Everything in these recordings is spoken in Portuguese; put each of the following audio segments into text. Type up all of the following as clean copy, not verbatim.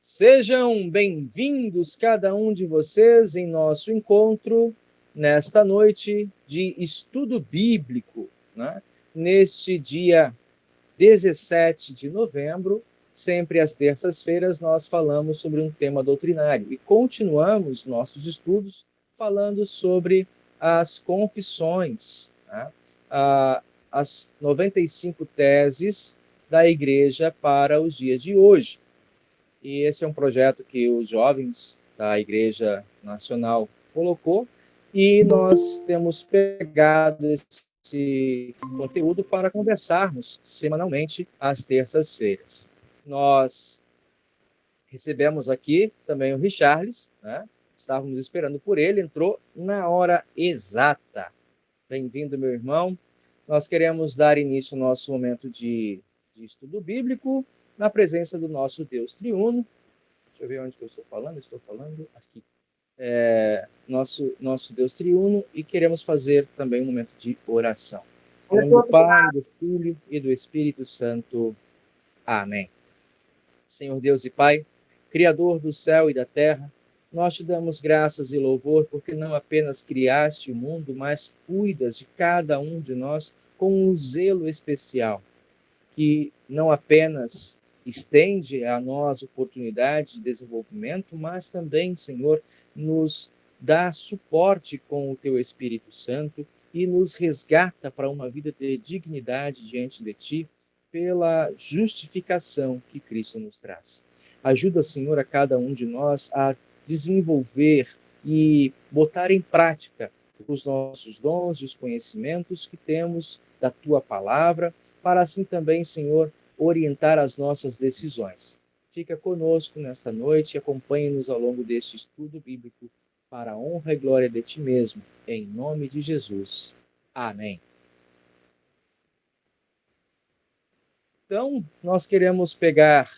Sejam bem-vindos, cada um de vocês, em nosso encontro nesta noite de estudo bíblico, né? Neste dia 17 de novembro, sempre às terças-feiras, nós falamos sobre um tema doutrinário e continuamos nossos estudos falando sobre as confissões, né? As 95 teses da Igreja para os dias de hoje. E esse é um projeto que os jovens da Igreja Nacional colocou e nós temos pegado esse conteúdo para conversarmos semanalmente às terças-feiras. Nós recebemos aqui também o Richarles, né? Estávamos esperando por ele, entrou na hora exata. Bem-vindo, meu irmão. Nós queremos dar início ao nosso momento de estudo bíblico na presença do nosso Deus triuno. Deixa eu ver onde que eu estou falando. Estou falando aqui. Nosso Deus triuno, e queremos fazer também um momento de oração. Em nome do Pai, do Filho e do Espírito Santo. Amém. Senhor Deus e Pai, Criador do céu e da terra, nós te damos graças e louvor porque não apenas criaste o mundo, mas cuidas de cada um de nós com um zelo especial, que não apenas estende a nós oportunidade de desenvolvimento, mas também, Senhor, nos dá suporte com o teu Espírito Santo e nos resgata para uma vida de dignidade diante de ti, pela justificação que Cristo nos traz. Ajuda, Senhor, a cada um de nós a desenvolver e botar em prática os nossos dons e os conhecimentos que temos da tua palavra, para assim também, Senhor, orientar as nossas decisões. Fica conosco nesta noite e acompanhe-nos ao longo deste estudo bíblico, para a honra e glória de ti mesmo, em nome de Jesus. Amém. Então, nós queremos pegar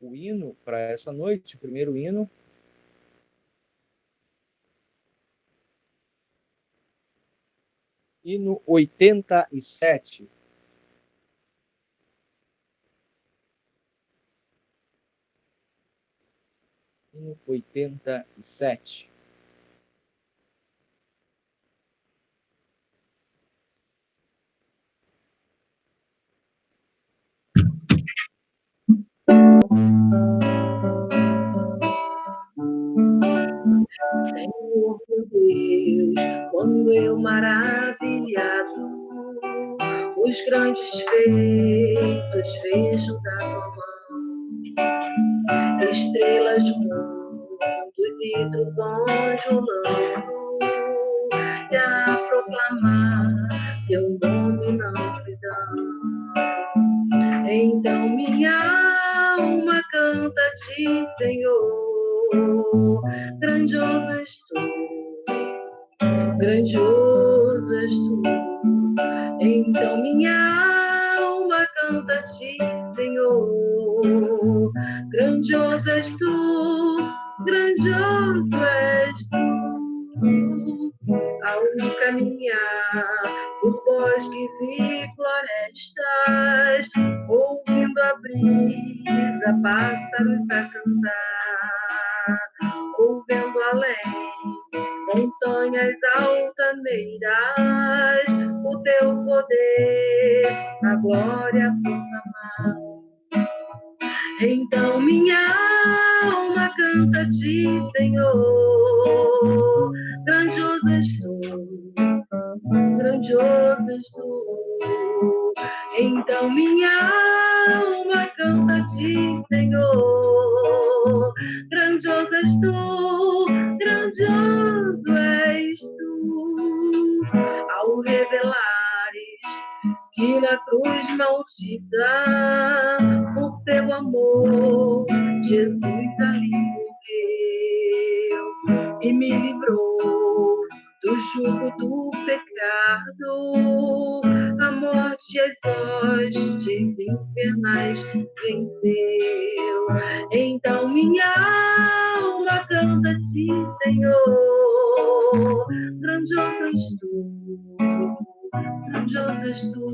o hino para essa noite, o primeiro hino. Hino 87. Hino 87. Senhor meu Deus, quando eu maravilhado os grandes feitos vejo da tua mão, estrelas, mundos e trovões rolando, e a proclamar teu nome na amplidão. Então minha alma canta a ti, Senhor, grandioso és tu, grandioso és tu. Então minha alma canta a ti, Senhor, grandioso és tu, grandioso és tu. Ao caminhar por bosques e florestas, ouvindo a brisa, pássaros a cantar, ouvendo além montanhas altaneiras, o teu poder, a glória proclamar. Então minha alma canta a ti, Senhor, grandioso és tu, grandioso és tu. Então minha alma canta a ti, Senhor, grandioso és tu, grandioso és tu. Ao revelares que na cruz maldita, por teu amor, Jesus ali morreu e me livrou do jugo do pecado, a morte e as hostes infernais venceu. Então minha alma canta a ti, Senhor, grandioso és tu, grandioso és tu.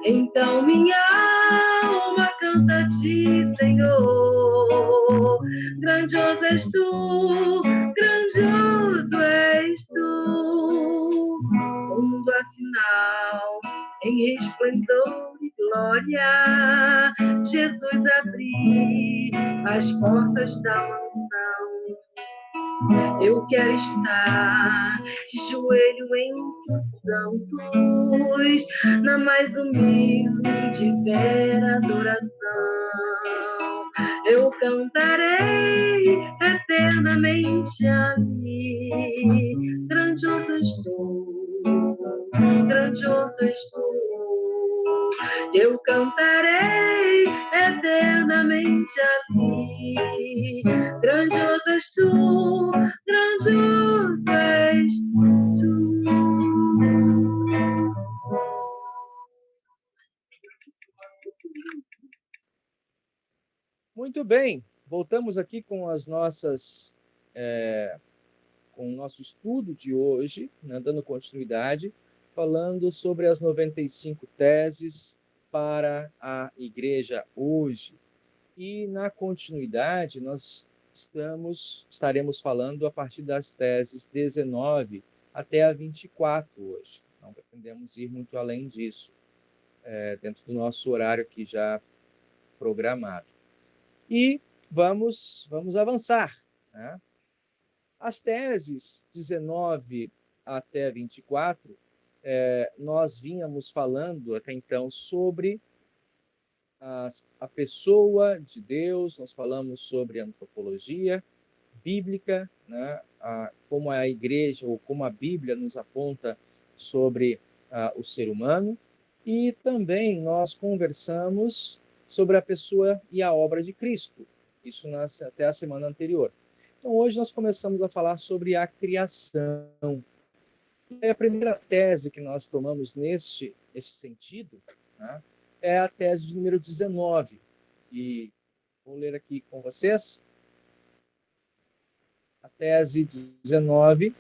Então minha alma canta a ti, glória. Jesus, abri as portas da mansão. Eu quero estar de joelho entre os santos, na mais humilde vera adoração. Eu cantarei eternamente ali. Grandioso estou, grandioso estou. Eu cantarei eternamente ali. Grandioso és tu, grandioso és tu. Muito bem, voltamos aqui com as nossas, com o nosso estudo de hoje, né, dando continuidade, falando sobre as 95 teses para a igreja hoje. E na continuidade, nós estaremos falando a partir das teses 19 até a 24 hoje. Não pretendemos ir muito além disso, dentro do nosso horário aqui já programado. E vamos avançar, né? As teses 19 até 24, nós vínhamos falando até então sobre a pessoa de Deus, nós falamos sobre antropologia bíblica, né? Como a igreja, ou como a Bíblia nos aponta sobre o ser humano, e também nós conversamos sobre a pessoa e a obra de Cristo, isso até a semana anterior. Então, hoje nós começamos a falar sobre a criação. E a primeira tese que nós tomamos nesse sentido, né, é a tese de número 19. E vou ler aqui com vocês. A tese 19.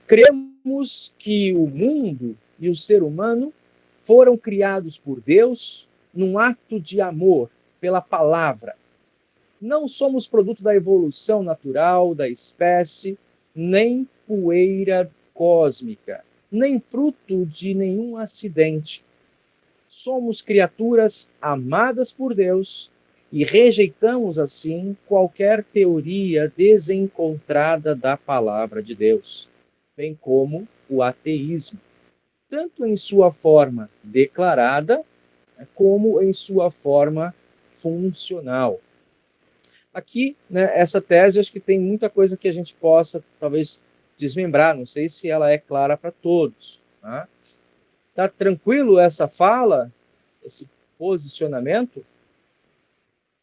Cremos que o mundo e o ser humano foram criados por Deus num ato de amor pela palavra. Não somos produto da evolução natural da espécie, nem poeira cósmica, nem fruto de nenhum acidente. Somos criaturas amadas por Deus e rejeitamos, assim, qualquer teoria desencontrada da palavra de Deus, bem como o ateísmo, tanto em sua forma declarada, como em sua forma funcional. Aqui, né, essa tese, eu acho que tem muita coisa que a gente possa, talvez, desmembrar, não sei se ela é clara para todos. Tá? Tá tranquilo essa fala, esse posicionamento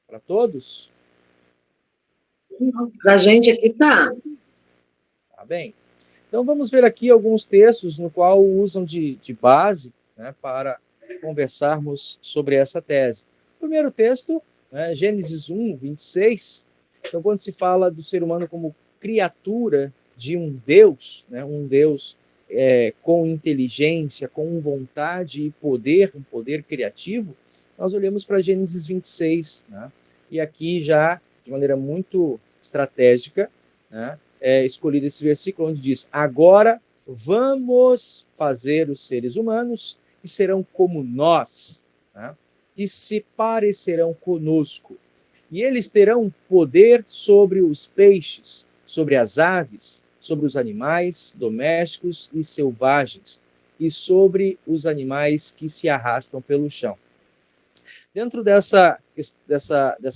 para todos? Para a gente aqui tá. Tá bem. Então, vamos ver aqui alguns textos no qual usam de base, né, para conversarmos sobre essa tese. O primeiro texto, né, Gênesis 1, 26. Então, quando se fala do ser humano como criatura de um Deus, né, um Deus com inteligência, com vontade e poder, um poder criativo, nós olhamos para Gênesis 26, né, e aqui já, de maneira muito estratégica, né, escolhido esse versículo onde diz: agora vamos fazer os seres humanos que serão como nós, né? Que se parecerão conosco. E eles terão poder sobre os peixes, sobre as aves, sobre os animais domésticos e selvagens, e sobre os animais que se arrastam pelo chão. Dentro dessa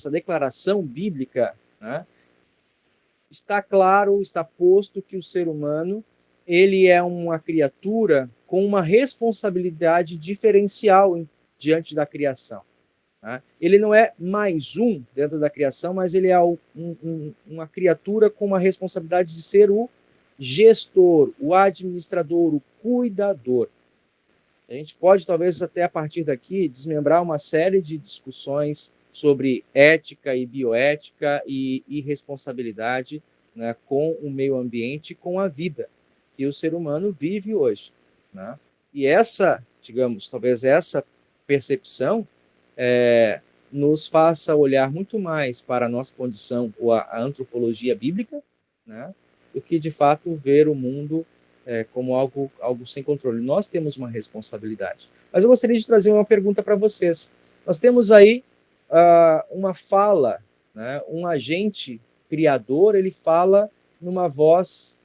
declaração bíblica, né, está claro, está posto que o ser humano ele é uma criatura com uma responsabilidade diferencial diante da criação. Tá? Ele não é mais um dentro da criação, mas ele é uma criatura com uma responsabilidade de ser o gestor, o administrador, o cuidador. A gente pode, talvez, até a partir daqui, desmembrar uma série de discussões sobre ética e bioética e irresponsabilidade, né, com o meio ambiente e com a vida que o ser humano vive hoje. Né? E essa, digamos, talvez essa percepção nos faça olhar muito mais para a nossa condição, ou a antropologia bíblica, né, do que, de fato, ver o mundo como algo sem controle. Nós temos uma responsabilidade. Mas eu gostaria de trazer uma pergunta para vocês. Nós temos aí uma fala, né? Um agente criador, ele fala numa voz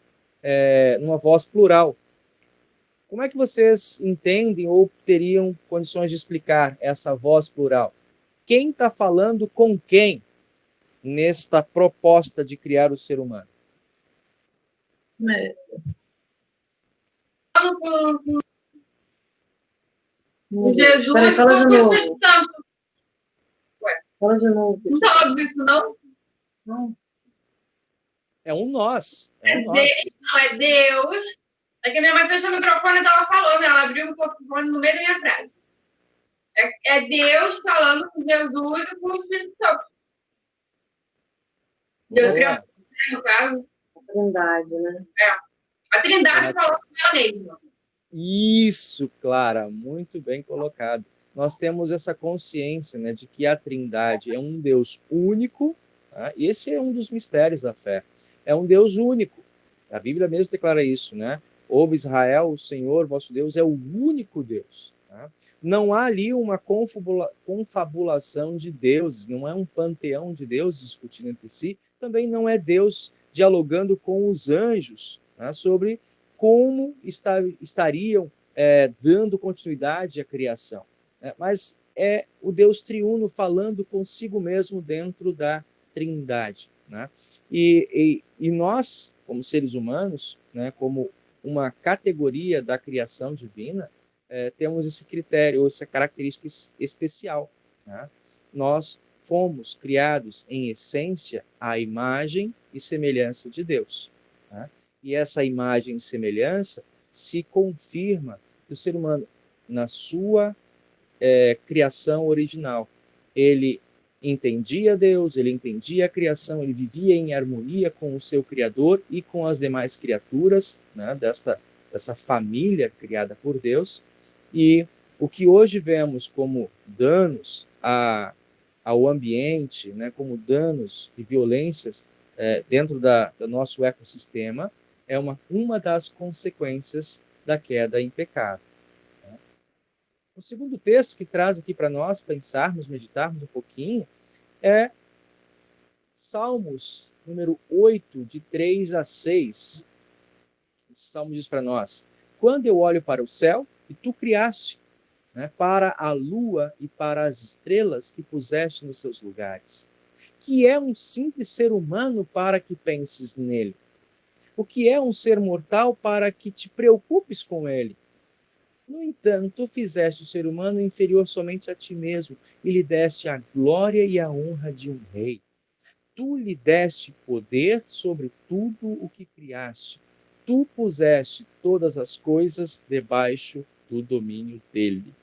plural. Como é que vocês entendem ou teriam condições de explicar essa voz plural? Quem está falando com quem nesta proposta de criar o ser humano? Jesus, peraí, fala de novo. Santo. Ué, fala de novo. Não está óbvio isso, não? Não. É um nós. É Deus. É que a minha mãe fechou o microfone e estava falando, ela abriu o microfone no meio da minha frase. É Deus falando com Jesus e com o Espírito Santo. Deus criou, no caso. A Trindade, né? A Trindade falou com ela mesma. Isso, Clara, muito bem colocado. Nós temos essa consciência, né, de que a Trindade é um Deus único, tá? Esse é um dos mistérios da fé. É um Deus único. A Bíblia mesmo declara isso, né? Ouve Israel, o Senhor, vosso Deus, é o único Deus. Tá? Não há ali uma confabulação de deuses, não é um panteão de deuses discutindo entre si, também não é Deus dialogando com os anjos, tá? Sobre como estariam dando continuidade à criação. Né? Mas é o Deus triuno falando consigo mesmo dentro da Trindade. Né? E nós, como seres humanos, né, como uma categoria da criação divina, temos esse critério, essa característica especial. Né? Nós fomos criados, em essência, à imagem e semelhança de Deus. Né? E essa imagem e semelhança se confirma que o ser humano, na sua criação original, ele entendia Deus, ele entendia a criação, ele vivia em harmonia com o seu Criador e com as demais criaturas, né, dessa família criada por Deus. E o que hoje vemos como danos ao ambiente, né, como danos e violências dentro do nosso ecossistema, é uma das consequências da queda em pecado. O segundo texto que traz aqui para nós pensarmos, meditarmos um pouquinho, é Salmos, número 8, de 3 a 6. Esse salmo diz para nós: quando eu olho para o céu, e tu criaste, né, para a lua e para as estrelas que puseste nos seus lugares. Que é um simples ser humano para que penses nele? O que é um ser mortal para que te preocupes com ele? No entanto, fizeste o ser humano inferior somente a ti mesmo, e lhe deste a glória e a honra de um rei. Tu lhe deste poder sobre tudo o que criaste. Tu puseste todas as coisas debaixo do domínio dele.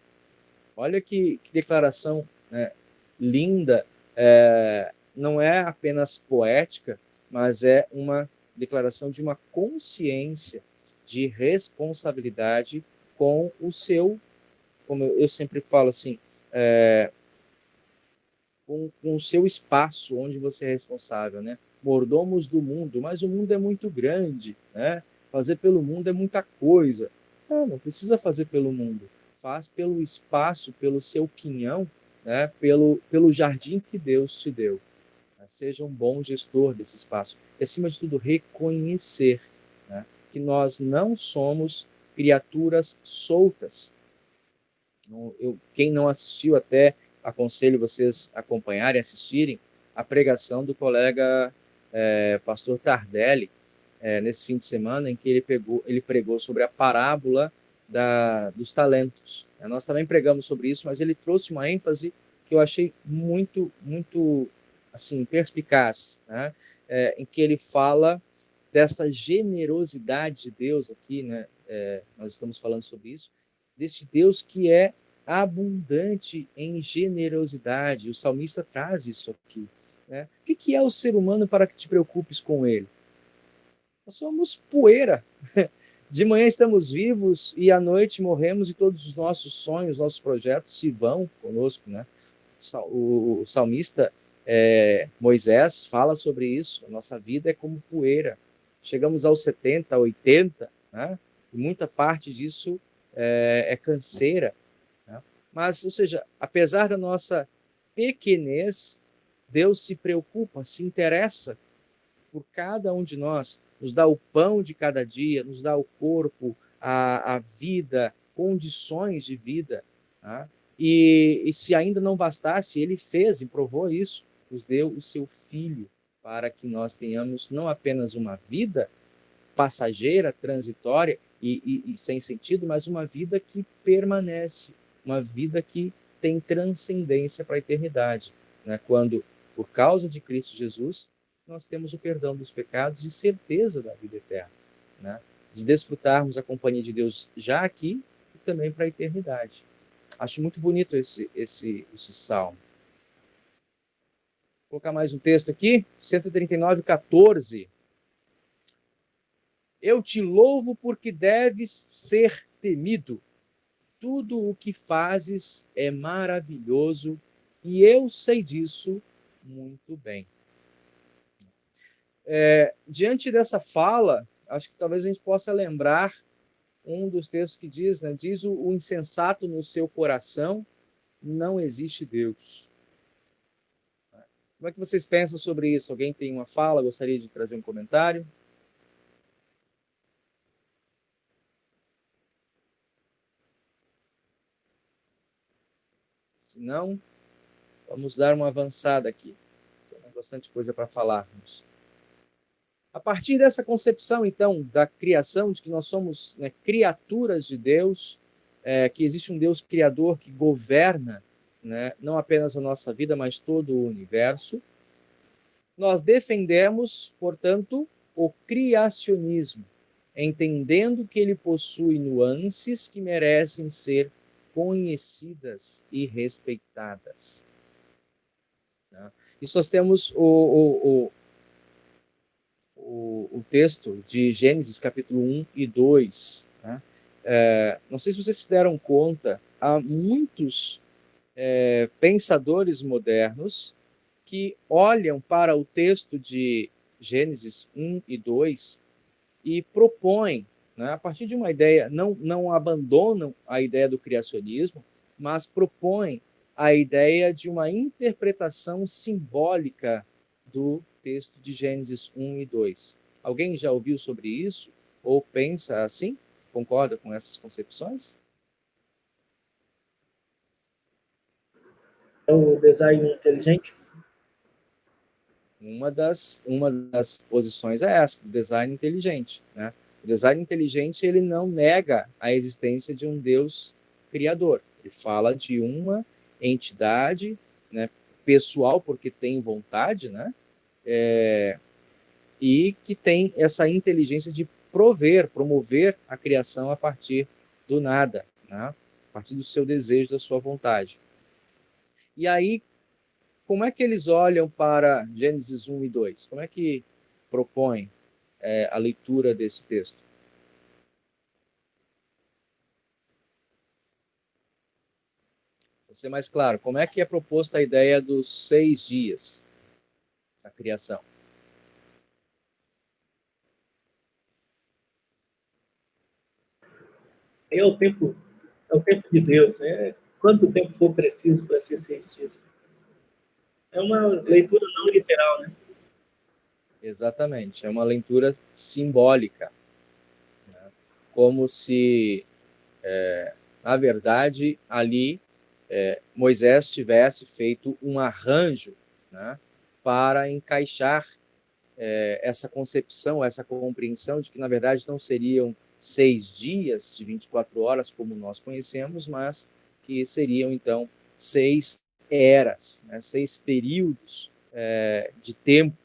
Olha que declaração, né, linda. Não é apenas poética, mas é uma declaração de uma consciência de responsabilidade com o seu, como eu sempre falo assim, com o seu espaço onde você é responsável, né? Mordomos do mundo, mas o mundo é muito grande, né? Fazer pelo mundo é muita coisa. Não precisa fazer pelo mundo. Faz pelo espaço, pelo seu quinhão, né? Pelo jardim que Deus te deu. Seja um bom gestor desse espaço. E, acima de tudo, reconhecer, né, que nós não somos criaturas soltas. Quem não assistiu, até aconselho vocês acompanharem, assistirem a pregação do colega pastor Tardelli, nesse fim de semana, em que ele pregou sobre a parábola dos talentos. Nós também pregamos sobre isso, mas ele trouxe uma ênfase que eu achei muito, muito assim, perspicaz, né? Em que ele fala dessa generosidade de Deus aqui, né? Nós estamos falando sobre isso, deste Deus que é abundante em generosidade. O salmista traz isso aqui. Né? O que é o ser humano para que te preocupes com ele? Nós somos poeira. De manhã estamos vivos e à noite morremos, e todos os nossos sonhos, nossos projetos se vão conosco. Né? O salmista Moisés fala sobre isso. A nossa vida é como poeira. Chegamos aos 70, 80, né? E muita parte disso é canseira. Mas, ou seja, apesar da nossa pequenez, Deus se preocupa, se interessa por cada um de nós, nos dá o pão de cada dia, nos dá o corpo, a vida, condições de vida. Tá? E se ainda não bastasse, ele fez e provou isso, nos deu o seu Filho, para que nós tenhamos não apenas uma vida passageira, transitória e sem sentido, mas uma vida que permanece, uma vida que tem transcendência para a eternidade. Né? Quando, por causa de Cristo Jesus, nós temos o perdão dos pecados e certeza da vida eterna, né? De desfrutarmos a companhia de Deus já aqui e também para a eternidade. Acho muito bonito esse salmo. Vou colocar mais um texto aqui, 139:14. Eu te louvo porque deves ser temido. Tudo o que fazes é maravilhoso e eu sei disso muito bem. Diante dessa fala, acho que talvez a gente possa lembrar um dos textos que diz, né? Diz o insensato no seu coração, não existe Deus. Como é que vocês pensam sobre isso? Alguém tem uma fala? Gostaria de trazer um comentário? Se não, vamos dar uma avançada aqui. Tem bastante coisa para falarmos. A partir dessa concepção, então, da criação, de que nós somos, né, criaturas de Deus, que existe um Deus criador que governa, né, não apenas a nossa vida, mas todo o universo, nós defendemos, portanto, o criacionismo, entendendo que ele possui nuances que merecem ser conhecidas e respeitadas. Né? Isso nós temos o texto de Gênesis, capítulo 1 e 2. Né? Não sei se vocês se deram conta, há muitos pensadores modernos que olham para o texto de Gênesis 1 e 2 e propõem, né, a partir de uma ideia, não abandonam a ideia do criacionismo, mas propõem a ideia de uma interpretação simbólica do texto de Gênesis 1 e 2. Alguém já ouviu sobre isso? Ou pensa assim? Concorda com essas concepções? É o design inteligente? Uma das posições é essa, do design inteligente. Né? O design inteligente ele não nega a existência de um Deus criador. Ele fala de uma entidade, né, pessoal, porque tem vontade, né? E que tem essa inteligência de promover a criação a partir do nada, né? A partir do seu desejo, da sua vontade. E aí, como é que eles olham para Gênesis 1 e 2? Como é que propõem a leitura desse texto? Para ser mais claro, como é que é proposta a ideia dos 6 dias da criação? É o tempo de Deus. Quanto tempo for preciso para ser 6 dias. É uma leitura não literal, né? Exatamente, é uma leitura simbólica, né? Como se, na verdade, ali Moisés tivesse feito um arranjo, né, para encaixar essa concepção, essa compreensão de que, na verdade, não seriam 6 dias de 24 horas, como nós conhecemos, mas que seriam, então, 6 eras, né, 6 períodos de tempo,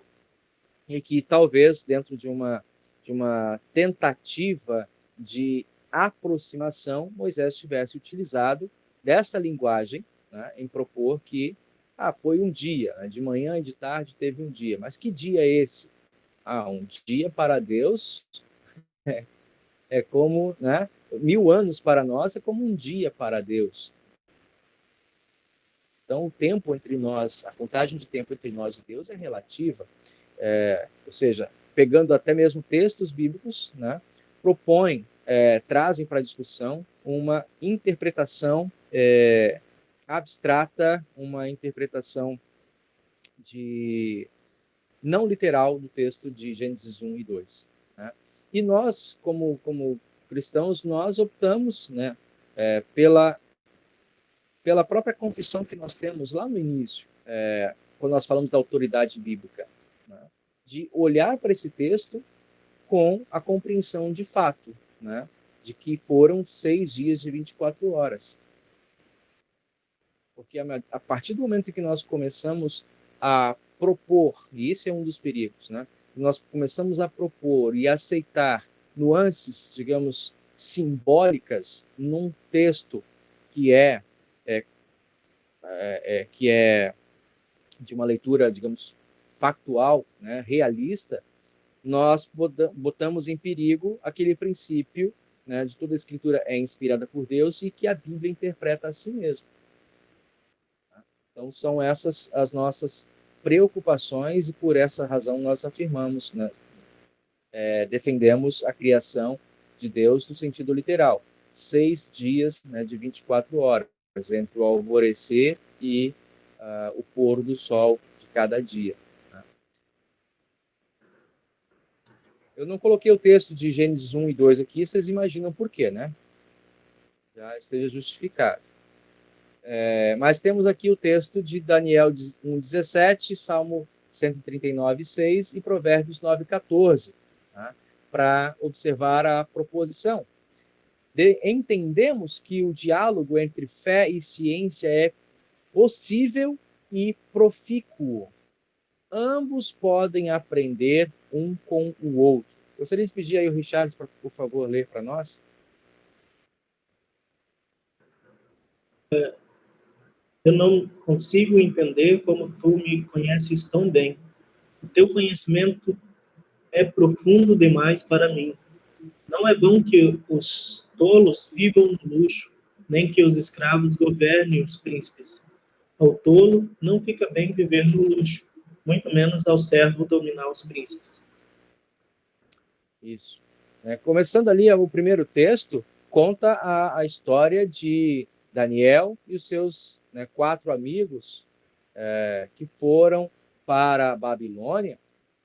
e que talvez dentro de uma tentativa de aproximação, Moisés tivesse utilizado dessa linguagem, né, em propor que foi um dia, né, de manhã e de tarde teve um dia. Mas que dia é esse? Um dia para Deus é como, né, 1000 anos para nós é como um dia para Deus. Então, o tempo entre nós, a contagem de tempo entre nós e Deus é relativa. Ou seja, pegando até mesmo textos bíblicos, né, trazem para a discussão uma interpretação abstrata, uma interpretação não literal do texto de Gênesis 1 e 2. Né? E nós, como cristãos, nós optamos, né, pela própria confissão que nós temos lá no início, quando nós falamos da autoridade bíblica, né, de olhar para esse texto com a compreensão de fato, né, de que foram 6 dias de 24 horas. Porque a partir do momento em que nós começamos a propor, e esse é um dos perigos, né, nós começamos a propor e aceitar nuances, digamos, simbólicas num texto que é de uma leitura, digamos, factual, né, realista, nós botamos em perigo aquele princípio, né, de toda a escritura é inspirada por Deus e que a Bíblia interpreta a si mesma. Então, são essas as nossas preocupações e por essa razão nós afirmamos, né, defendemos a criação de Deus no sentido literal. 6 dias, né, de 24 horas, entre o alvorecer e o pôr do sol de cada dia. Né? Eu não coloquei o texto de Gênesis 1 e 2 aqui, vocês imaginam por quê, né? Já esteja justificado. Mas temos aqui o texto de Daniel 1,17, Salmo 139, 6 e Provérbios 9, 14, tá? Para observar a proposição. Entendemos que o diálogo entre fé e ciência é possível e profícuo. Ambos podem aprender um com o outro. Gostaria de pedir aí o Richard para, por favor, ler para nós. Eu não consigo entender como tu me conheces tão bem. O teu conhecimento é profundo demais para mim. Não é bom que os tolos vivam no luxo, nem que os escravos governem os príncipes. Ao tolo não fica bem viver no luxo, muito menos ao servo dominar os príncipes. Isso. Começando ali, o primeiro texto conta a história de Daniel e os seus 4 amigos que foram para a Babilônia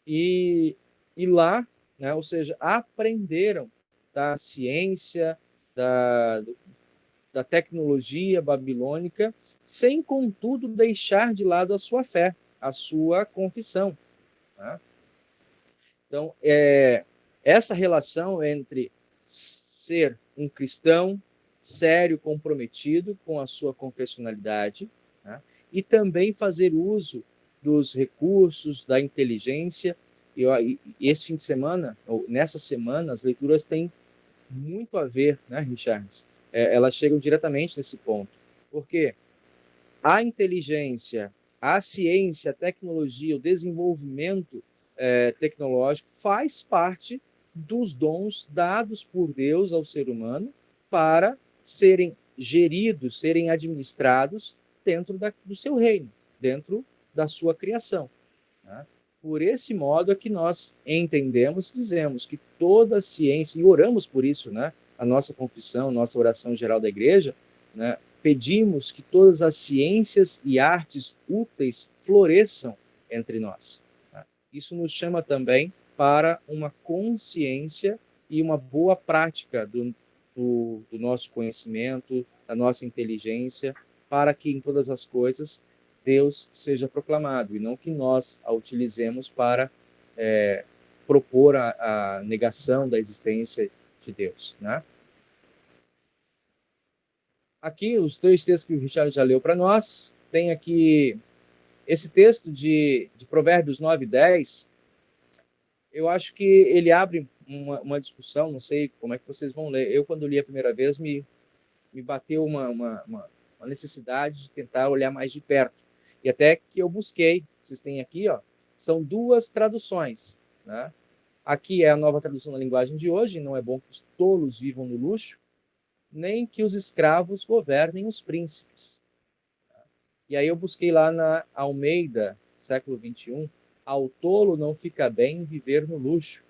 e lá, né, ou seja, aprenderam da ciência, da tecnologia babilônica, sem, contudo, deixar de lado a sua fé, a sua confissão. Né? Então, essa relação entre ser um cristão sério, comprometido com a sua confessionalidade, né, e também fazer uso dos recursos, da inteligência. E esse fim de semana, ou nessa semana, as leituras têm muito a ver, né, Richards? Elas chegam diretamente nesse ponto. Porque a inteligência, a ciência, a tecnologia, o desenvolvimento tecnológico faz parte dos dons dados por Deus ao ser humano para serem geridos, serem administrados dentro do seu reino, dentro da sua criação. Né? Por esse modo é que nós entendemos e dizemos que toda a ciência, e oramos por isso, né? A nossa confissão, nossa oração geral da igreja, né? Pedimos que todas as ciências e artes úteis floresçam entre nós. Né? Isso nos chama também para uma consciência e uma boa prática do nosso conhecimento, da nossa inteligência, para que em todas as coisas Deus seja proclamado, e não que nós a utilizemos para propor a negação da existência de Deus. Né? Aqui, os 2 textos que o Richard já leu para nós, tem aqui esse texto de Provérbios 9 e 10, eu acho que ele abre uma discussão, não sei como é que vocês vão ler. Eu, quando li a primeira vez, me bateu uma necessidade de tentar olhar mais de perto. E até que eu busquei, vocês têm aqui, ó, são 2 traduções. Né? Aqui é a nova tradução da linguagem de hoje, não é bom que os tolos vivam no luxo, nem que os escravos governem os príncipes. E aí eu busquei lá na Almeida, século 21, ao tolo não fica bem viver no luxo,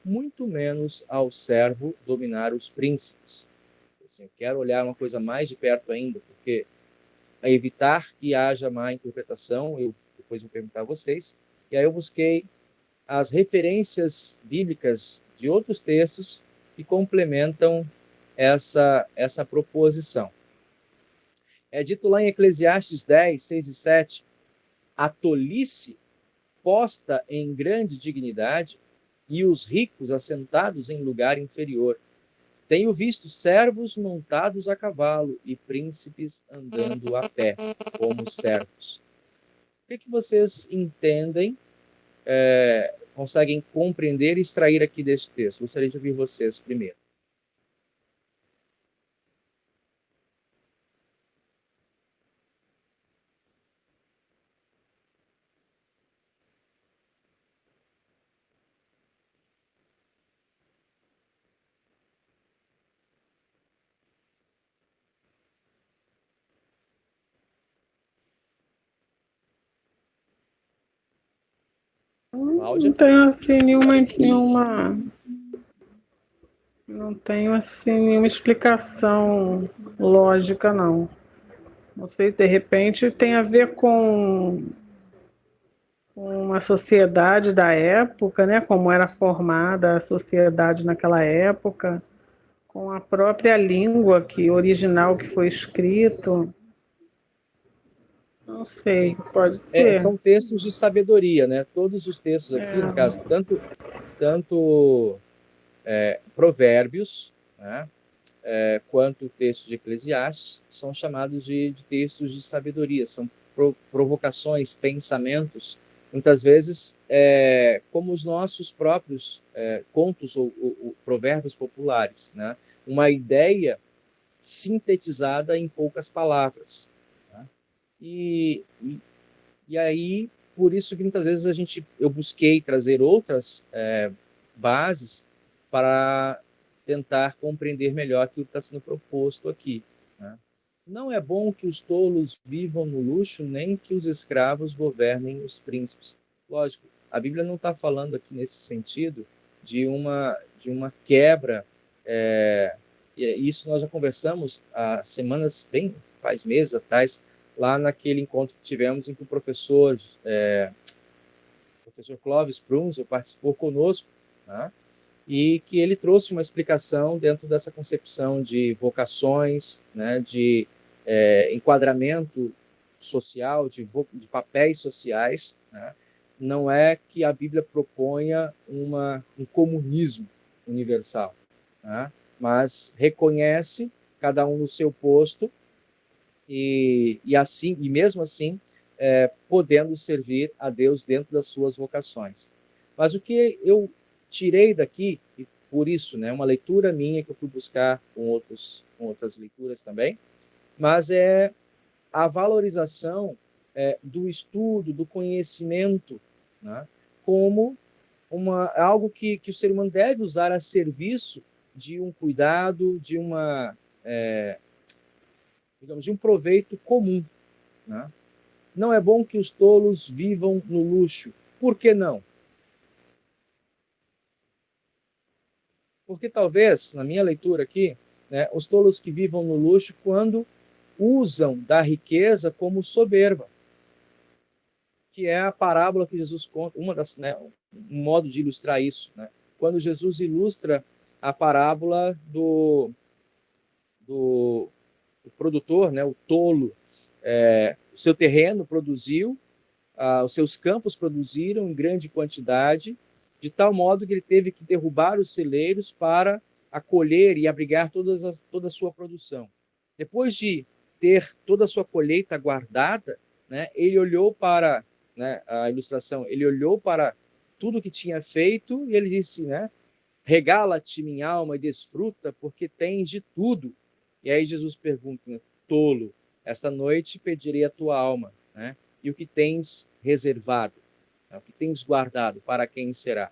muito menos ao servo dominar os príncipes. Ou Assim, eu quero olhar uma coisa mais de perto ainda, porque a evitar que haja má interpretação, eu depois vou perguntar a vocês, e aí eu busquei as referências bíblicas de outros textos que complementam essa proposição. É dito lá em Eclesiastes 10, 6 e 7, a tolice posta em grande dignidade e os ricos assentados em lugar inferior. Tenho visto servos montados a cavalo e príncipes andando a pé, como servos. O que vocês entendem, conseguem compreender e extrair aqui deste texto? Gostaria de ouvir vocês primeiro. Não tenho assim não tenho assim nenhuma explicação lógica, não. Não sei, de repente tem a ver com a sociedade da época, né? Como era formada a sociedade naquela época, com a própria língua original que foi escrito. Não sei, pode ser. São textos de sabedoria, né? Todos os textos aqui, no caso, tanto Provérbios, né? Quanto o texto de Eclesiastes, são chamados de textos de sabedoria, são provocações, pensamentos, muitas vezes como os nossos próprios contos ou provérbios populares, né? Uma ideia sintetizada em poucas palavras. Né? E aí, por isso que muitas vezes eu busquei trazer outras bases para tentar compreender melhor aquilo que está sendo proposto aqui. Né? Não é bom que os tolos vivam no luxo, nem que os escravos governem os príncipes. Lógico, a Bíblia não está falando aqui nesse sentido de uma quebra. Isso nós já conversamos há semanas, faz meses atrás, lá naquele encontro que tivemos em que o professor Clóvis Prunzel participou conosco, né? E que ele trouxe uma explicação dentro dessa concepção de vocações, né, de enquadramento social, de papéis sociais. Né? Não é que a Bíblia proponha um comunismo universal, né? Mas reconhece cada um no seu posto e mesmo assim podendo servir a Deus dentro das suas vocações. Mas o que eu tirei daqui, e por isso, né, uma leitura minha que eu fui buscar com outras leituras também, mas é a valorização do estudo, do conhecimento, né, como algo que o ser humano deve usar a serviço de um cuidado, de de um proveito comum. Né? Não é bom que os tolos vivam no luxo. Por que não? Porque talvez, na minha leitura aqui, né, os tolos que vivam no luxo quando usam da riqueza como soberba, que é a parábola que Jesus conta, um modo de ilustrar isso. Né? Quando Jesus ilustra a parábola do produtor, né, o tolo, o seu terreno produziu, os seus campos produziram em grande quantidade, de tal modo que ele teve que derrubar os celeiros para acolher e abrigar toda a sua produção. Depois de ter toda a sua colheita guardada, né, ele olhou para, né, a ilustração, ele olhou para tudo que tinha feito e ele disse, né, regala-te minha alma e desfruta, porque tens de tudo. E aí Jesus pergunta, né, tolo, esta noite pedirei a tua alma, né? E o que tens reservado, né? O que tens guardado, para quem será?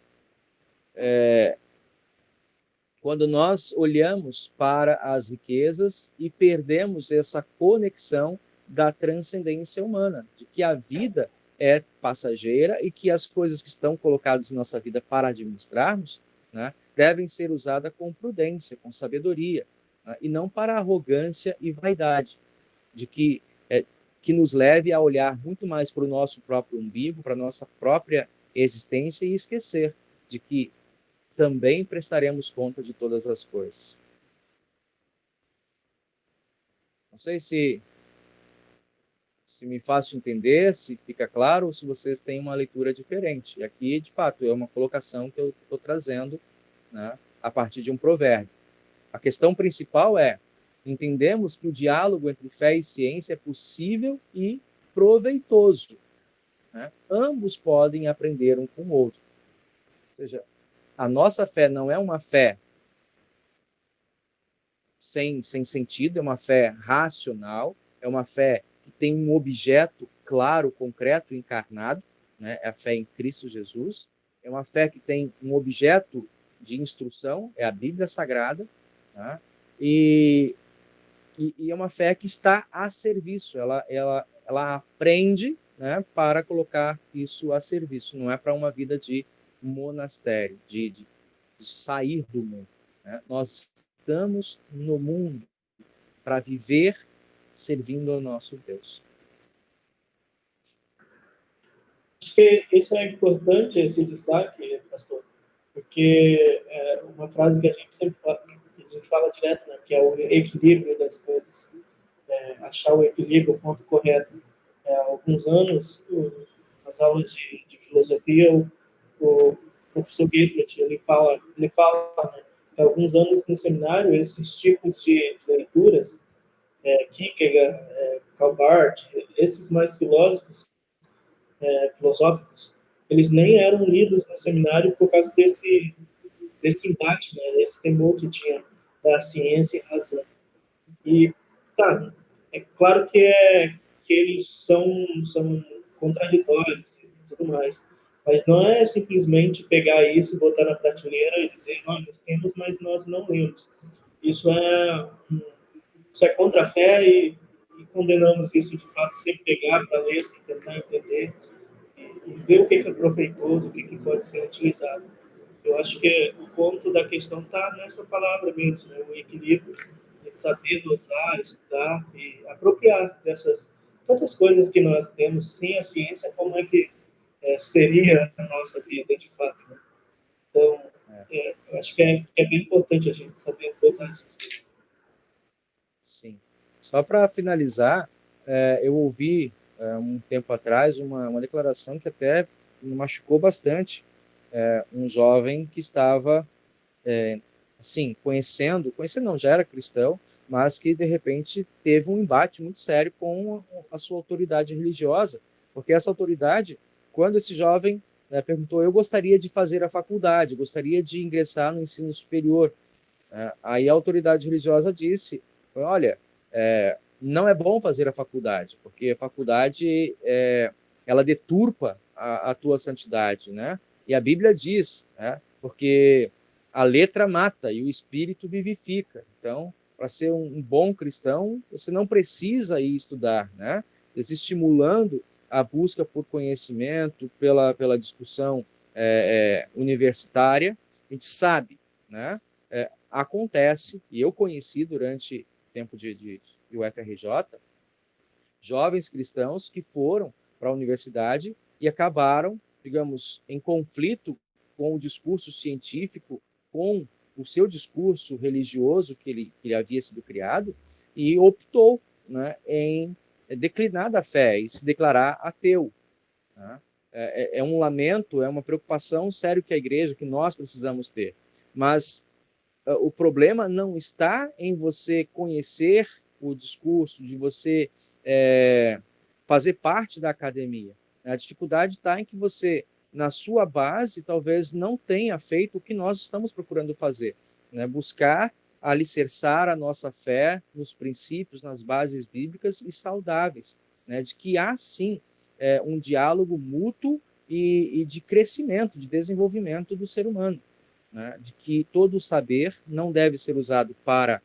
Quando nós olhamos para as riquezas e perdemos essa conexão da transcendência humana, de que a vida é passageira e que as coisas que estão colocadas em nossa vida para administrarmos, né, devem ser usadas com prudência, com sabedoria. né? E não para arrogância e vaidade, de que nos leve a olhar muito mais para o nosso próprio umbigo, para a nossa própria existência e esquecer de que também prestaremos conta de todas as coisas. Não sei se me faço entender, se fica claro, ou se vocês têm uma leitura diferente. E aqui, de fato, é uma colocação que eu estou trazendo, né, a partir de um provérbio. A questão principal é: entendemos que o diálogo entre fé e ciência é possível e proveitoso, né? Ambos podem aprender um com o outro. Ou seja, a nossa fé não é uma fé sem sentido, é uma fé racional, é uma fé que tem um objeto claro, concreto, encarnado, né? É a fé em Cristo Jesus. É uma fé que tem um objeto de instrução, é a Bíblia Sagrada, tá? E é uma fé que está a serviço, ela aprende, né, para colocar isso a serviço, não é para uma vida de monastério, de sair do mundo, né? Nós estamos no mundo para viver servindo ao nosso Deus. Acho que isso é importante, esse destaque, pastor, porque é uma frase que a gente sempre fala, que a gente fala direto, né, que é o equilíbrio das coisas, achar o equilíbrio, o ponto correto. Há alguns anos, nas aulas de filosofia, o professor Goethe, ele fala, né, que há alguns anos no seminário, esses tipos de leituras, Kierkegaard, Karl Barth, esses mais filosóficos, eles nem eram lidos no seminário por causa desse embate, né, desse temor que tinha da ciência e razão. E, tá, é claro que eles são contraditórios e tudo mais, mas não é simplesmente pegar isso, botar na prateleira e dizer, nós temos, mas nós não lemos. Isso é contra a fé e condenamos isso de fato, sem pegar para ler, sem tentar entender e ver o que é proveitoso, o que pode ser utilizado. Eu acho que o ponto da questão está nessa palavra mesmo, né? O equilíbrio, de saber dosar, estudar e apropriar dessas tantas coisas que nós temos sem a ciência, como é que seria a nossa vida de fato, né? Então, eu acho que é bem importante a gente saber dosar essas coisas. Sim. Só para finalizar, eu ouvi um tempo atrás uma declaração que até me machucou bastante. Um jovem que estava assim, conhecendo não, já era cristão, mas que de repente teve um embate muito sério com a sua autoridade religiosa, porque essa autoridade, quando esse jovem perguntou, eu gostaria de fazer a faculdade, gostaria de ingressar no ensino superior, aí a autoridade religiosa disse, olha, não é bom fazer a faculdade, porque a faculdade ela deturpa a tua santidade, né? E a Bíblia diz, né? Porque a letra mata e o espírito vivifica. Então, para ser um bom cristão, você não precisa ir estudar, né? Desestimulando a busca por conhecimento, pela discussão universitária. A gente sabe, né? Acontece, e eu conheci durante o tempo de UFRJ, jovens cristãos que foram para a universidade e acabaram, digamos, em conflito com o discurso científico, com o seu discurso religioso que ele havia sido criado, e optou, né, em declinar da fé e se declarar ateu, né? É um lamento, é uma preocupação séria que a igreja, que nós precisamos ter. Mas o problema não está em você conhecer o discurso, de você fazer parte da academia. A dificuldade está em que você, na sua base, talvez não tenha feito o que nós estamos procurando fazer, né? Buscar alicerçar a nossa fé nos princípios, nas bases bíblicas e saudáveis, né? De que há, sim, um diálogo mútuo e de crescimento, de desenvolvimento do ser humano, né? De que todo o saber não deve ser usado para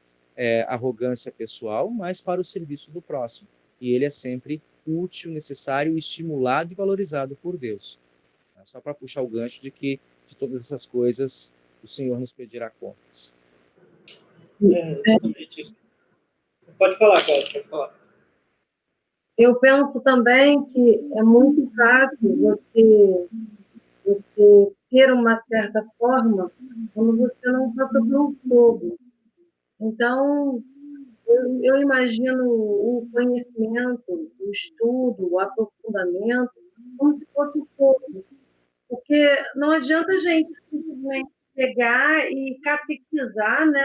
arrogância pessoal, mas para o serviço do próximo. E ele é sempre útil, necessário, estimulado e valorizado por Deus. Só para puxar o gancho de que de todas essas coisas o Senhor nos pedirá contas. Exatamente isso. Pode falar, Cláudia, pode falar. Eu penso também que é muito fácil você ter uma certa forma quando você não passa pelo fogo. Então, eu imagino o conhecimento, o estudo, o aprofundamento, como se fosse o fogo. Porque não adianta a gente simplesmente pegar e catequizar, né?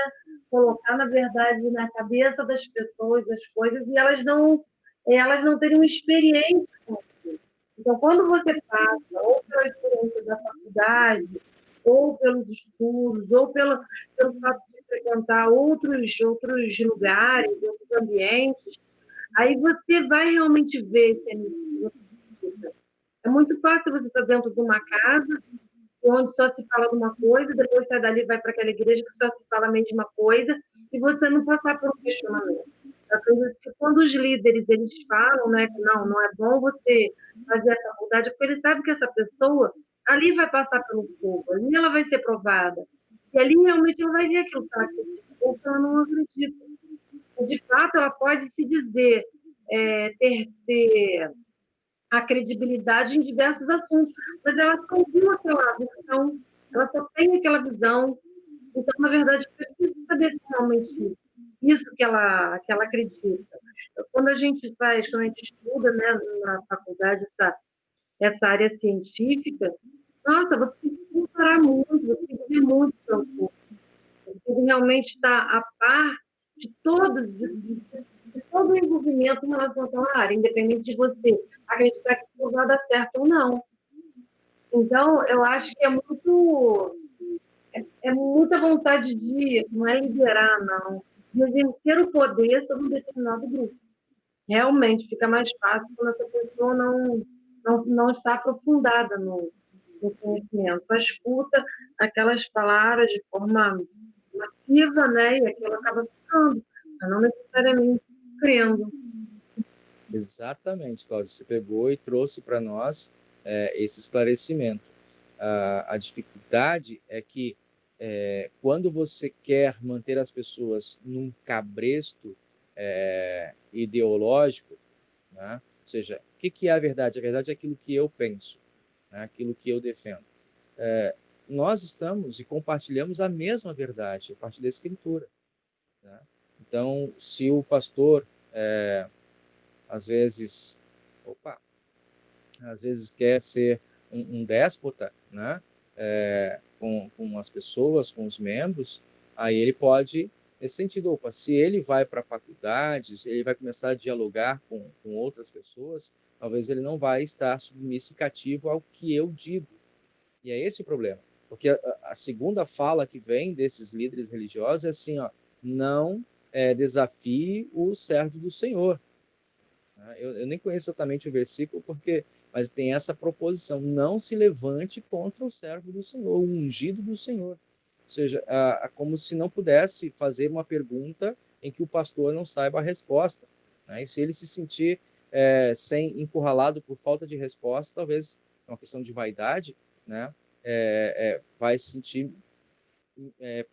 Colocar, na verdade, na cabeça das pessoas as coisas e elas não terem uma experiência com aquilo. Então, quando você passa, ou pela experiência da faculdade, ou pelos estudos, ou pelo fato de frequentar outros lugares, outros ambientes, aí você vai realmente ver se é muito fácil você estar dentro de uma casa onde só se fala de uma coisa, depois sai dali e vai para aquela igreja que só se fala a mesma coisa, e você não passar por um questionamento. Eu acredito que quando os líderes eles falam, né, que não é bom você fazer essa faculdade, porque eles sabem que essa pessoa ali vai passar pelo fogo, ali ela vai ser provada. E ali realmente ela vai ver aquilo que ela acredita, ou que ela não acredita. E, de fato, ela pode se dizer, ter a credibilidade em diversos assuntos, mas ela só viu aquela visão, ela só tem aquela visão. Então, na verdade, eu preciso saber se realmente isso que ela acredita. Quando a gente estuda, né, na faculdade essa área científica, nossa, você tem que comparar muito, você tem que ver muito seu corpo, você tem que realmente estar a par de todo o envolvimento em relação àquela área, independente de você acreditar que aquilo vai dar certo ou não. Então, eu acho que é muita vontade não é liderar, não, de exercer o poder sobre um determinado grupo. Realmente fica mais fácil quando essa pessoa não está aprofundada no conhecimento, só escuta aquelas palavras de forma massiva, né? E aquilo acaba ficando, mas não necessariamente crendo. Exatamente, Cláudio. Você pegou e trouxe para nós esse esclarecimento. A dificuldade é que quando você quer manter as pessoas num cabresto ideológico, né? Ou seja, o que é a verdade? A verdade é aquilo que eu penso, né? Aquilo que eu defendo. Nós estamos e compartilhamos a mesma verdade a partir da Escritura, né? Então, se o pastor, às vezes, quer ser um déspota, né? Com as pessoas, com os membros, aí ele pode, nesse sentido, se ele vai para a faculdade, se ele vai começar a dialogar com outras pessoas, talvez ele não vai estar submisso e cativo ao que eu digo. E é esse o problema. Porque a segunda fala que vem desses líderes religiosos é assim, ó, não desafie o servo do Senhor. Eu nem conheço exatamente o versículo, mas tem essa proposição: não se levante contra o servo do Senhor, o ungido do Senhor. Ou seja, como se não pudesse fazer uma pergunta em que o pastor não saiba a resposta, né? E se ele se sentir sem encurralado por falta de resposta, talvez é uma questão de vaidade, né? Vai se sentir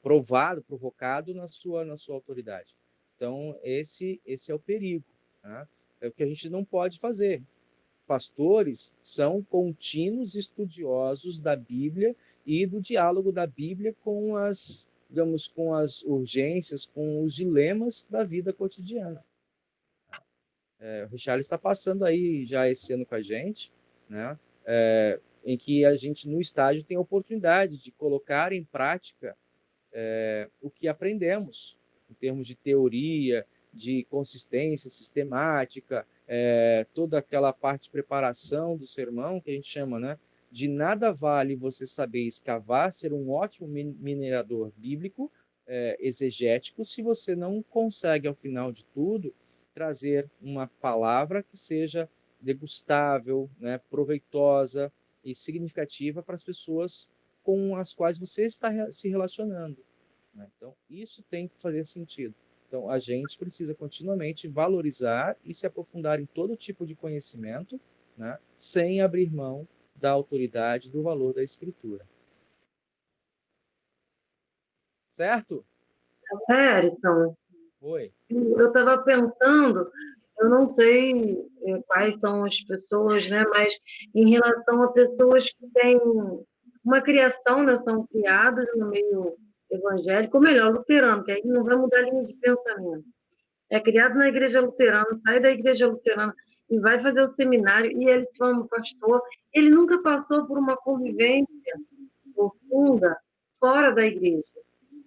provocado na sua autoridade. Então, esse é o perigo, né? É o que a gente não pode fazer. Pastores são contínuos estudiosos da Bíblia e do diálogo da Bíblia com as urgências, com os dilemas da vida cotidiana. O Richard está passando aí já esse ano com a gente, né? Em que a gente, no estágio, tem a oportunidade de colocar em prática o que aprendemos, em termos de teoria, de consistência sistemática, toda aquela parte de preparação do sermão, que a gente chama, né? De nada vale você saber escavar, ser um ótimo minerador bíblico, exegético, se você não consegue, ao final de tudo, trazer uma palavra que seja degustável, né? Proveitosa e significativa para as pessoas com as quais você está se relacionando, né? Então, isso tem que fazer sentido. Então, a gente precisa continuamente valorizar e se aprofundar em todo tipo de conhecimento, né? Sem abrir mão da autoridade, do valor da Escritura. Certo? Harrison, Oi. eu estava pensando, eu não sei quais são as pessoas, né, mas em relação a pessoas que têm uma criação, né, são criadas no meio evangélico, ou melhor, luterano, que aí não vai mudar a linha de pensamento. É criado na igreja luterana, sai da igreja luterana e vai fazer o seminário, e ele se forma pastor. Ele nunca passou por uma convivência profunda fora da igreja.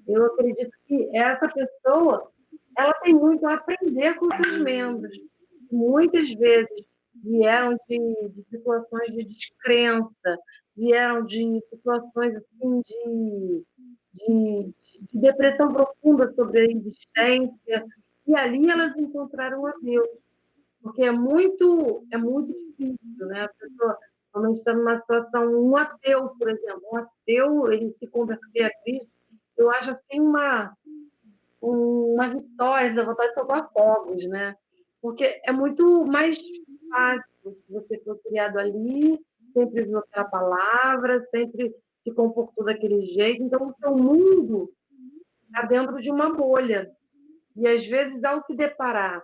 Eu acredito que essa pessoa, ela tem muito a aprender com seus membros. Muitas vezes vieram de situações de descrença, vieram de situações assim de depressão profunda sobre a existência, e ali elas encontraram a Deus, porque é muito difícil, né? A pessoa, quando a gente está numa situação, um ateu, por exemplo, um ateu, ele se converter a Cristo, eu acho assim uma vitória, dá vontade de soltar fogos, né? Porque é muito mais fácil se você for criado ali, sempre viu aquela palavra, sempre se comportou daquele jeito, então o seu mundo está dentro de uma bolha. E às vezes, ao se deparar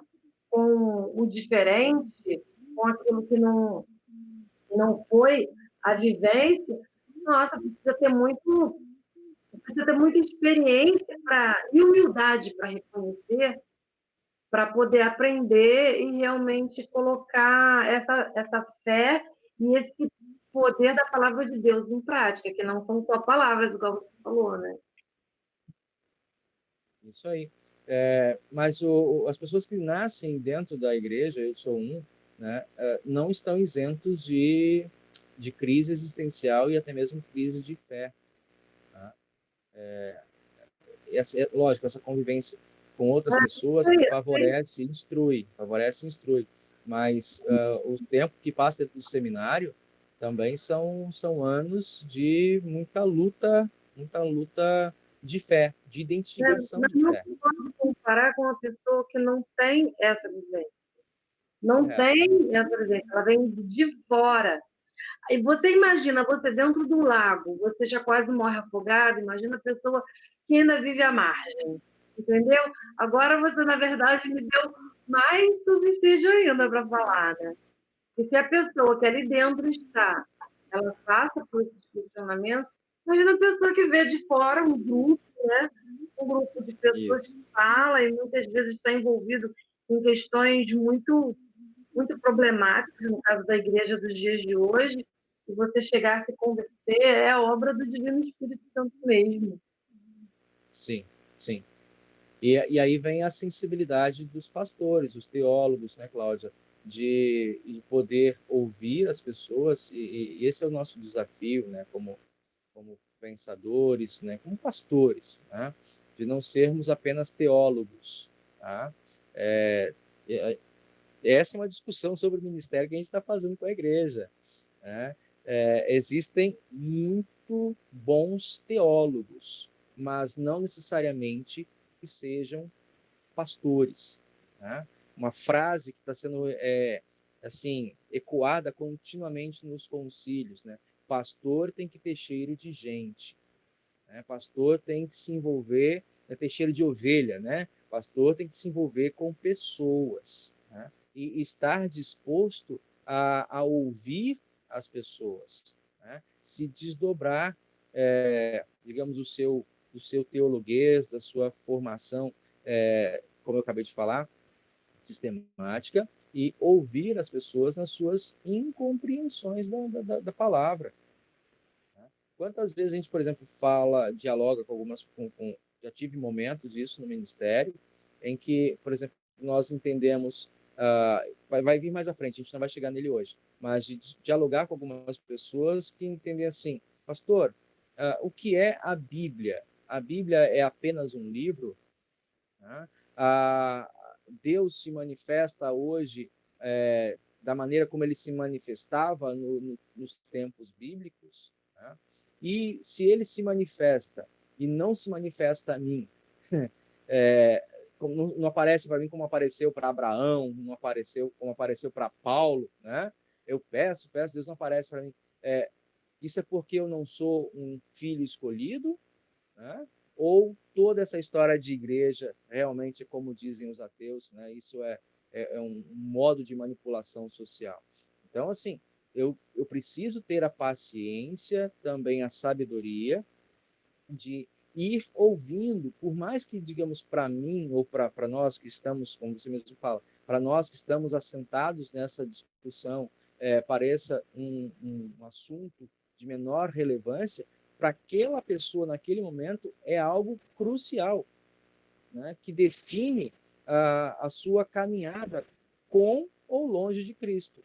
com o diferente, com aquilo que não foi a vivência, nossa, precisa ter muita experiência e humildade para reconhecer, para poder aprender e realmente colocar essa fé e esse poder da palavra de Deus em prática, que não são só palavras, igual você falou, né? Isso aí. Mas as pessoas que nascem dentro da igreja, eu sou um, né, não estão isentos de crise existencial e até mesmo crise de fé. Tá? Lógico, essa convivência com outras pessoas favorece e instrui. Mas o tempo que passa dentro do seminário também são anos de muita luta de fé, de identificação Mas de não fé. pode comparar com uma pessoa que não tem essa vivência. Não Correto. tem essa vivência, ela vem de fora. Aí você imagina, você dentro de um lago, você já quase morre afogado, imagina a pessoa que ainda vive à margem, entendeu? Agora você, na verdade, me deu mais subsídio ainda para falar, né? E se a pessoa que ali dentro está, ela passa por esses questionamentos, imagina a pessoa que vê de fora um grupo, né? Um grupo de pessoas Isso. que fala e muitas vezes está envolvido em questões muito problemáticas, no caso da igreja dos dias de hoje, e você chegar a se converter é obra do Divino Espírito Santo mesmo. Sim, sim. E aí vem a sensibilidade dos pastores, dos teólogos, né, Cláudia, de poder ouvir as pessoas, e esse é o nosso desafio, né, como pensadores, né, como pastores, né, de não sermos apenas teólogos. Tá? É, essa é uma discussão sobre o ministério que a gente está fazendo com a igreja. Né? Existem muito bons teólogos, mas não necessariamente que sejam pastores. Né? Uma frase que está sendo assim ecoada continuamente nos concílios, né? Pastor tem que ter cheiro de gente, né? Pastor tem que se envolver, ter cheiro de ovelha, né? Pastor tem que se envolver com pessoas, né? E estar disposto a ouvir as pessoas, né? Se desdobrar, digamos, do seu teologuês, da sua formação, como eu acabei de falar, sistemática, e ouvir as pessoas nas suas incompreensões da palavra. Né? Quantas vezes a gente, por exemplo, dialoga com algumas. Já tive momentos disso no ministério, em que, por exemplo, nós entendemos. Vai vir mais à frente, a gente não vai chegar nele hoje, mas de dialogar com algumas pessoas que entendem assim, pastor, o que é a Bíblia? A Bíblia é apenas um livro? Né? Deus se manifesta hoje da maneira como ele se manifestava nos tempos bíblicos? Né? E se ele se manifesta e não se manifesta a mim, não aparece para mim como apareceu para Abraão, não apareceu como apareceu para Paulo, né? Eu peço, Deus não aparece para mim. Isso é porque eu não sou um filho escolhido, né? ou toda essa história de igreja realmente, como dizem os ateus, né? Isso é um modo de manipulação social. Então, assim, eu preciso ter a paciência, também a sabedoria de ir ouvindo, por mais que, digamos, para mim ou para nós que estamos, como você mesmo fala, para nós que estamos assentados nessa discussão, pareça um assunto de menor relevância, para aquela pessoa naquele momento é algo crucial, né, que define a sua caminhada com ou longe de Cristo,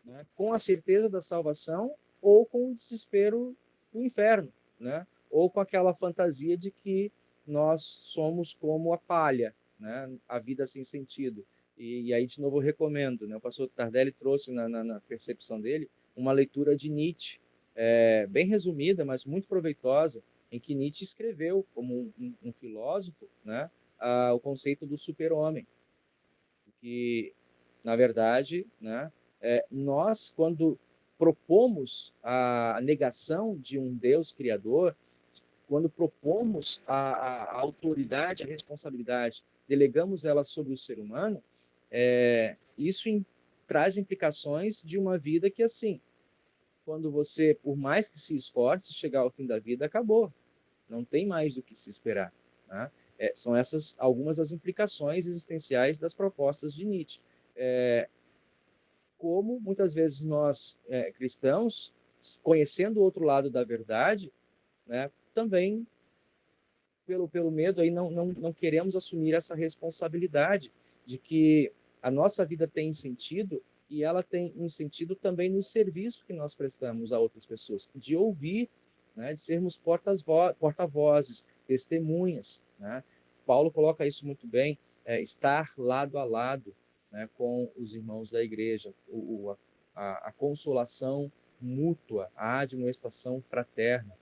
né, com a certeza da salvação ou com o desespero do inferno, né, ou com aquela fantasia de que nós somos como a palha, né, a vida sem sentido. E aí, de novo, eu recomendo, né, o pastor Tardelli trouxe na percepção dele uma leitura de Nietzsche, bem resumida, mas muito proveitosa, em que Nietzsche escreveu, como um filósofo, né, o conceito do super-homem, que, na verdade, né, nós, quando propomos a negação de um Deus criador, quando propomos a autoridade, a responsabilidade, delegamos ela sobre o ser humano, isso traz implicações de uma vida que, assim, quando você, por mais que se esforce, chegar ao fim da vida, acabou. Não tem mais do que se esperar, né? São essas algumas das implicações existenciais das propostas de Nietzsche. Como muitas vezes nós, cristãos, conhecendo o outro lado da verdade, né, também, pelo medo, aí não queremos assumir essa responsabilidade de que a nossa vida tem sentido e ela tem um sentido também no serviço que nós prestamos a outras pessoas, de ouvir, né, de sermos porta-vozes, testemunhas, né? Paulo coloca isso muito bem, estar lado a lado, né, com os irmãos da igreja, a consolação mútua, a admoestação fraterna,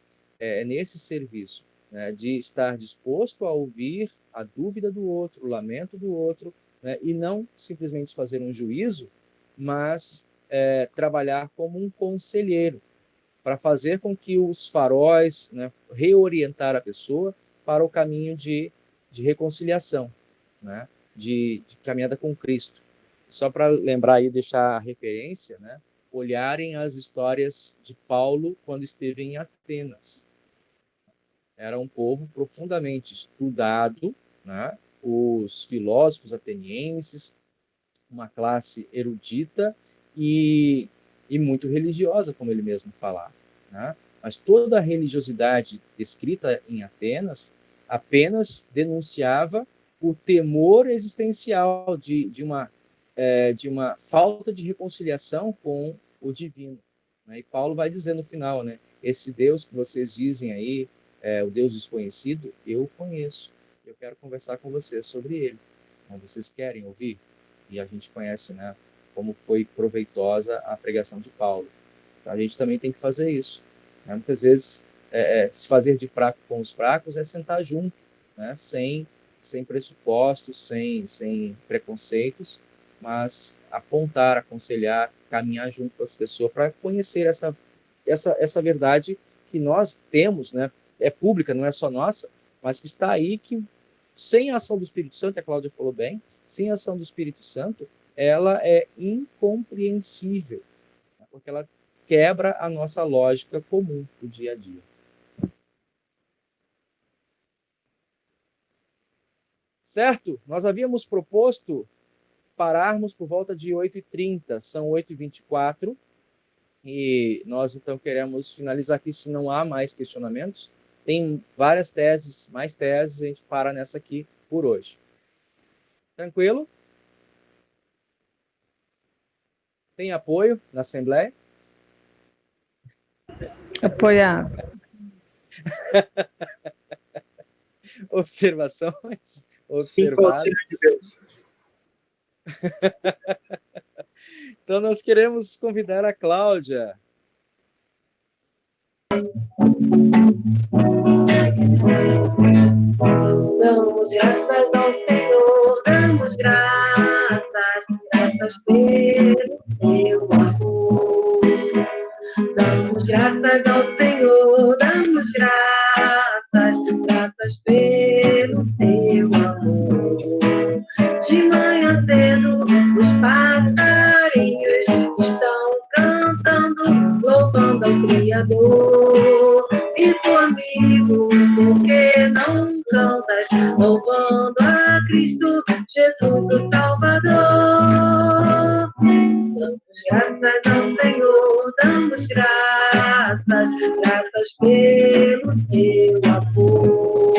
nesse serviço, né, de estar disposto a ouvir a dúvida do outro, o lamento do outro, né, e não simplesmente fazer um juízo, mas trabalhar como um conselheiro, para fazer com que os faróis, né, reorientar a pessoa para o caminho de reconciliação, né, de caminhada com Cristo. Só para lembrar aí, deixar a referência, né, olharem as histórias de Paulo quando esteve em Atenas. Era um povo profundamente estudado, né, os filósofos atenienses, uma classe erudita e muito religiosa, como ele mesmo falava, né? Mas toda a religiosidade descrita em Atenas apenas denunciava o temor existencial de uma falta de reconciliação com o divino, né? E Paulo vai dizer no final, né, esse Deus que vocês dizem aí, o Deus desconhecido, eu conheço, eu quero conversar com vocês sobre ele, então, vocês querem ouvir? E a gente conhece, né, como foi proveitosa a pregação de Paulo. Então, a gente também tem que fazer isso, né? Muitas vezes, se fazer de fraco com os fracos é sentar junto, né, sem pressupostos, sem preconceitos, mas apontar, aconselhar, caminhar junto com as pessoas para conhecer essa verdade que nós temos, né, é pública, não é só nossa, mas que está aí, que sem a ação do Espírito Santo, a Cláudia falou bem, sem a ação do Espírito Santo, ela é incompreensível, né, porque ela quebra a nossa lógica comum do dia a dia. Certo? Nós havíamos proposto pararmos por volta de 8h30, são 8h24, e nós então queremos finalizar aqui, se não há mais questionamentos. Tem várias teses, mais teses, a gente para nessa aqui por hoje. Tranquilo? Tem apoio na Assembleia? Apoiado. Observações? Sim, com o auxílio de Deus. Então, nós queremos convidar a Cláudia. Damos graças ao Senhor, damos graças pelo seu amor. Damos graças ao Senhor, damos graças pelo Criador e tu amigo, porque não cantas louvando a Cristo Jesus, o Salvador? Damos graças ao Senhor, damos graças pelo teu amor.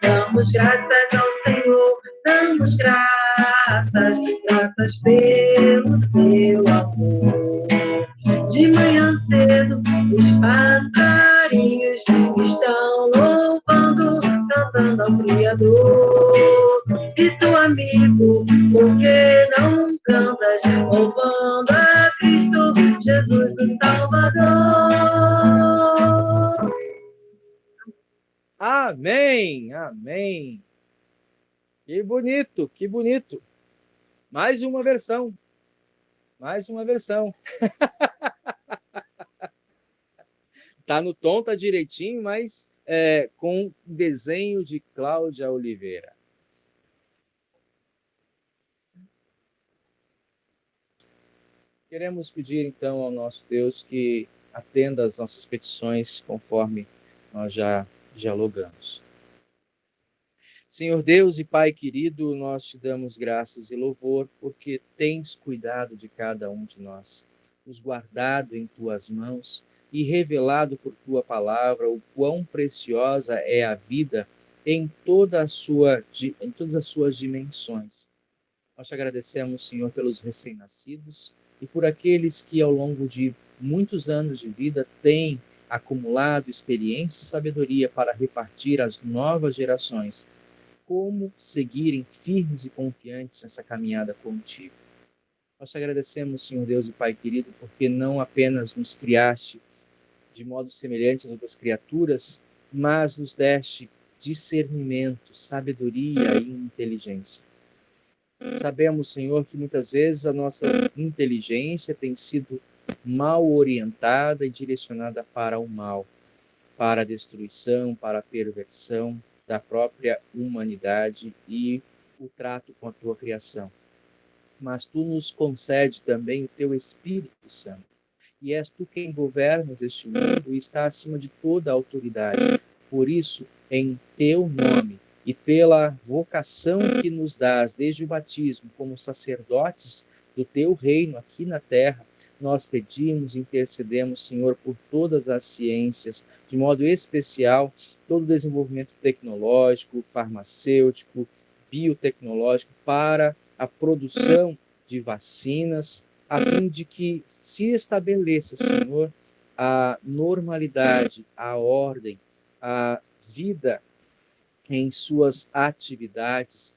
Damos graças ao Senhor, damos graças pelo teu amor. De manhã cedo, os passarinhos estão louvando, cantando ao Criador. E tu, amigo, por que não cantas louvando a Cristo Jesus, o Salvador? Amém, amém. Que bonito, que bonito. Mais uma versão. Mais uma versão. Tá no tom, tá direitinho, mas com desenho de Cláudia Oliveira. Queremos pedir, então, ao nosso Deus que atenda as nossas petições conforme nós já dialogamos. Senhor Deus e Pai querido, nós te damos graças e louvor porque tens cuidado de cada um de nós, nos guardado em tuas mãos e revelado por tua palavra o quão preciosa é a vida em todas as suas dimensões. Nós te agradecemos, Senhor, pelos recém-nascidos e por aqueles que ao longo de muitos anos de vida têm acumulado experiência e sabedoria para repartir às novas gerações como seguirem firmes e confiantes nessa caminhada contigo. Nós te agradecemos, Senhor Deus e Pai querido, porque não apenas nos criaste de modo semelhante às outras criaturas, mas nos deste discernimento, sabedoria e inteligência. Sabemos, Senhor, que muitas vezes a nossa inteligência tem sido mal orientada e direcionada para o mal, para a destruição, para a perversão da própria humanidade e o trato com a tua criação. Mas tu nos concede também o teu Espírito Santo. E és tu quem governas este mundo e está acima de toda a autoridade. Por isso, em teu nome e pela vocação que nos dás desde o batismo como sacerdotes do teu reino aqui na terra, nós pedimos e intercedemos, Senhor, por todas as ciências, de modo especial, todo o desenvolvimento tecnológico, farmacêutico, biotecnológico, para a produção de vacinas, a fim de que se estabeleça, Senhor, a normalidade, a ordem, a vida em suas atividades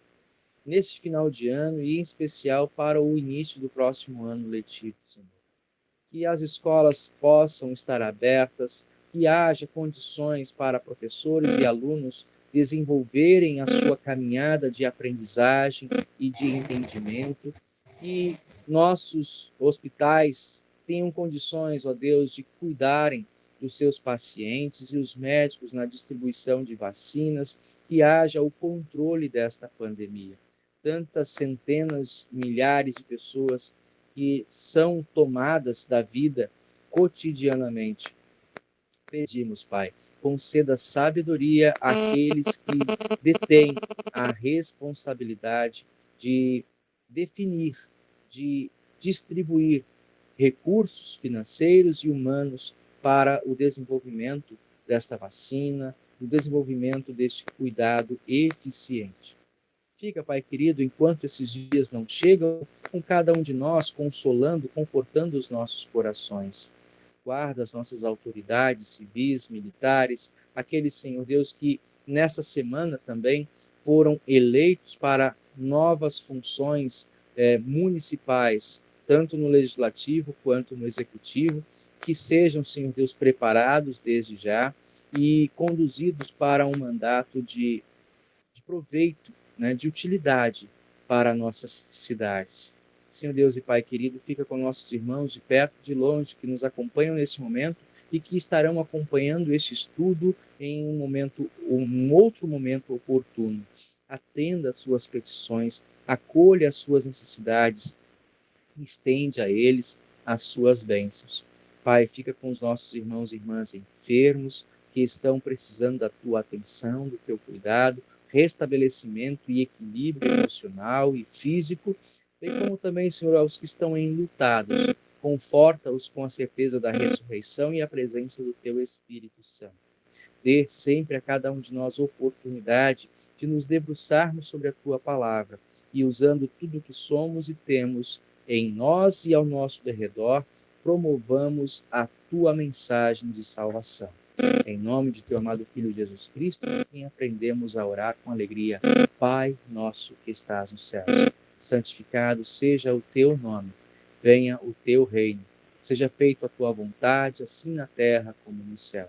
neste final de ano e, em especial, para o início do próximo ano letivo, Senhor. Que as escolas possam estar abertas, que haja condições para professores e alunos desenvolverem a sua caminhada de aprendizagem e de entendimento, que nossos hospitais tenham condições, ó Deus, de cuidarem dos seus pacientes e os médicos na distribuição de vacinas, que haja o controle desta pandemia. Tantas centenas, milhares de pessoas que são tomadas da vida cotidianamente. Pedimos, Pai, conceda sabedoria àqueles que detêm a responsabilidade de definir, de distribuir recursos financeiros e humanos para o desenvolvimento desta vacina, o desenvolvimento deste cuidado eficiente. Fica, Pai querido, enquanto esses dias não chegam, com cada um de nós, consolando, confortando os nossos corações. Guarda as nossas autoridades civis, militares, aqueles, Senhor Deus, que nessa semana também foram eleitos para novas funções municipais, tanto no legislativo quanto no executivo, que sejam, Senhor Deus, preparados desde já e conduzidos para um mandato de proveito, de utilidade para nossas cidades. Senhor Deus e Pai querido, fica com nossos irmãos de perto e de longe que nos acompanham nesse momento e que estarão acompanhando este estudo em um outro momento oportuno. Atenda às suas petições, acolha as suas necessidades, estende a eles as suas bênçãos. Pai, fica com os nossos irmãos e irmãs enfermos, que estão precisando da tua atenção, do teu cuidado, restabelecimento e equilíbrio emocional e físico, bem como também, Senhor, aos que estão enlutados. Conforta-os com a certeza da ressurreição e a presença do teu Espírito Santo. Dê sempre a cada um de nós oportunidade de nos debruçarmos sobre a tua palavra e, usando tudo o que somos e temos em nós e ao nosso derredor, promovamos a tua mensagem de salvação. Em nome de teu amado Filho Jesus Cristo, em quem aprendemos a orar com alegria. Pai nosso que estás nos céus, santificado seja o teu nome. Venha o teu reino. Seja feita a tua vontade, assim na terra como no céu.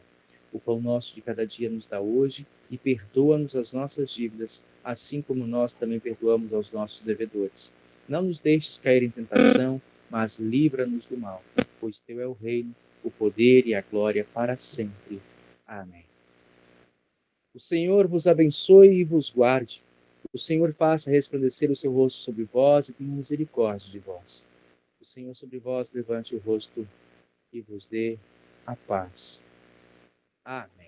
O pão nosso de cada dia nos dá hoje e perdoa-nos as nossas dívidas, assim como nós também perdoamos aos nossos devedores. Não nos deixes cair em tentação, mas livra-nos do mal, pois teu é o reino, o poder e a glória para sempre. Amém. O Senhor vos abençoe e vos guarde. O Senhor faça resplandecer o seu rosto sobre vós e tenha misericórdia de vós. O Senhor sobre vós levante o rosto e vos dê a paz. Amém.